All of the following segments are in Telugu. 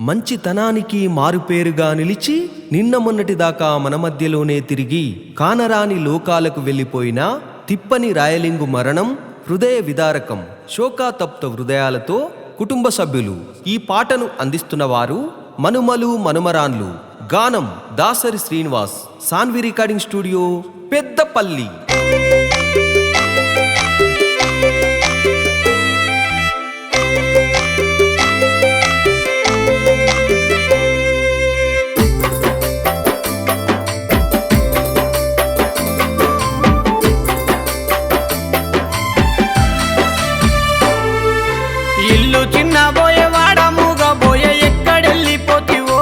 మంచితనానికి మారుపేరుగా నిలిచి నిన్న మొన్నటిదాకా మన మధ్యలోనే తిరిగి కానరాని లోకాలకు వెళ్ళిపోయిన తిప్పని రాయలింగు మరణం హృదయ విదారకం. శోకాతప్త హృదయాలతో కుటుంబ సభ్యులు ఈ పాటను అందిస్తున్నవారు మనుమలు మనుమరాన్లు. గానం దాసరి శ్రీనివాస్. Saanvi recording studio, Peddapalli. ఇల్లు చిన్నబోయే వాడముగబోయే ఎక్కడెళ్ళిపోతివో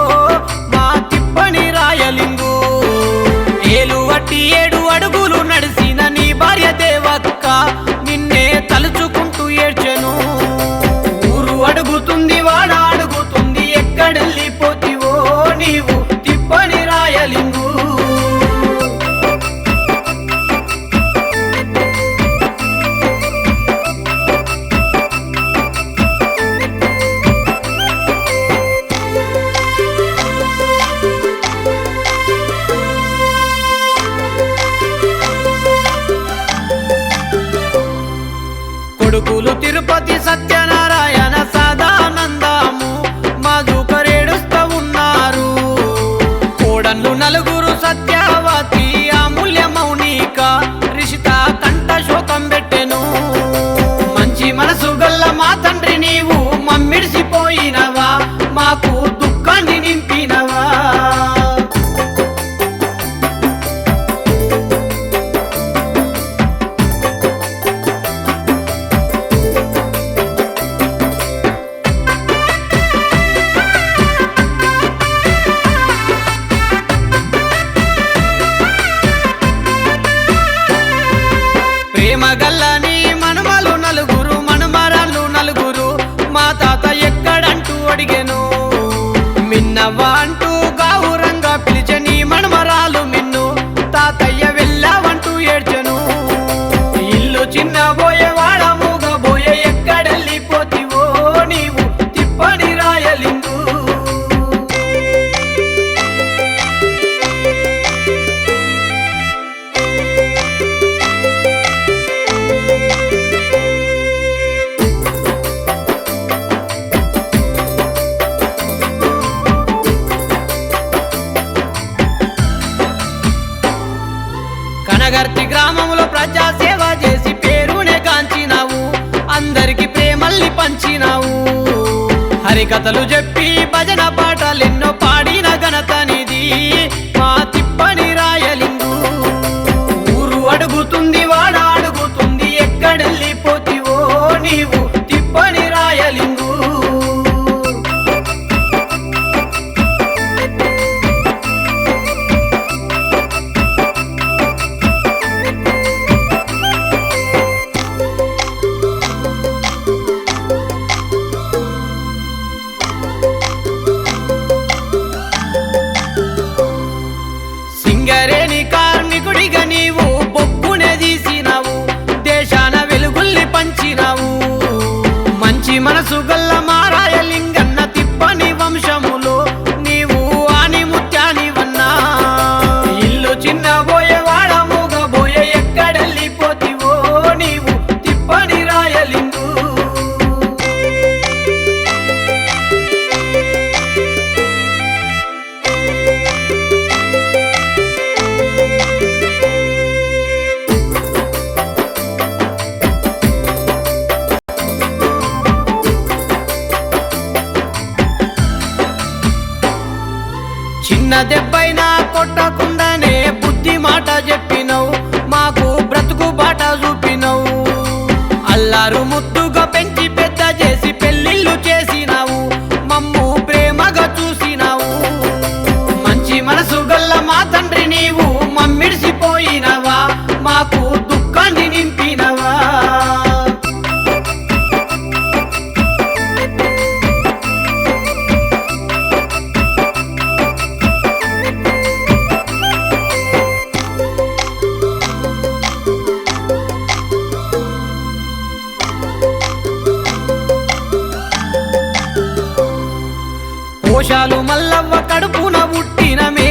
మా తిప్పని రాయలింగు. ఏలు వట్టి 7 అడుగులు నడిసిన నీ భార్య దేవక్క నిన్నే తలుచుకుంటూ ఏడ్చెను. ఊరు అడుగుతుంది వాడ అడుగుతుంది ఎక్కడెళ్ళిపోతివో నీవు తిప్పని రాయలింగు. కొడుకులు తిరుపతి సత్యనారాయణ సదానందము మధుకరేడుస్తూ ఉన్నారు. కోడళ్ళు 4 సత్యవతి అమూల్య మౌనిక రిషిత కంట శోకం పెట్టెను. మంచి మనసు గల్ల మా తండ్రి నీవు మమ్మిడిసిపోయినవా మాకు దుఃఖాన్ని నింపినవా. ప్రేమగల్లని మనుమలు 4 మనుమరాళ్ళు 4 మా తాత ఎక్కడంటూ అడిగెను. మిన్నవ్వ అంటూ గావురంగా పిలిచె నీ మనుమరాలు మిన్ను తాతయ్య వెళ్ళావంటూ ఏడ్చెను. ఇల్లు చిన్నబోయే వాడముగబోయే ఎక్కడెళ్ళిపోతివో నీవు తిప్పని రాయలింగు. కనగర్తి గ్రామంలో ప్రజాసేవ చేసి పేరునే కాంచినావు. అందరికి ప్రేమల్ని పంచినావు. హరికథలు చెప్పి భజన పాటలెన్నో పాడిన ఘనత నిది మా తిప్పని రాయలింగు. ఊరు అడుగుతుంది వాడ అడుగుతుంది ఎక్కడెళ్ళిపోతివో నీవు తిప్పని రాయలింగు. సింగరేణి కార్మికుడిగా నీవు బొగ్గునే తీసినావు. దేశాన వెలుగుల్ని పంచినావు. మంచి మనసు గల్ల మా రాయలింగన్న తిప్పని వంశములో నీవు ఆని ముత్యానివన్నా. ఇల్లు చిన్నబోయే వాడముగబోయే ఎక్కడెళ్ళిపోతివో నీవు తిప్పని రాయలింగు. చిన్న దెబ్బైనా కొట్టకుండానే బుద్ధి మాట చెప్పినవు. మాకు బ్రతుకు బాట చూపినవు. అల్లారు ముద్దుగా పెంచి పెద్ద చేసి పెళ్ళిళ్ళు చేసినావు. మమ్ము ప్రేమగా చూసినావు. మంచి మనసు గల్ల మా తండ్రి నీవు మమ్మిడిసిపోయినవా మాకు దుఃఖాన్ని నింపినవా. కోశాలు మల్లవ్వ కడుపున పుట్టిన మే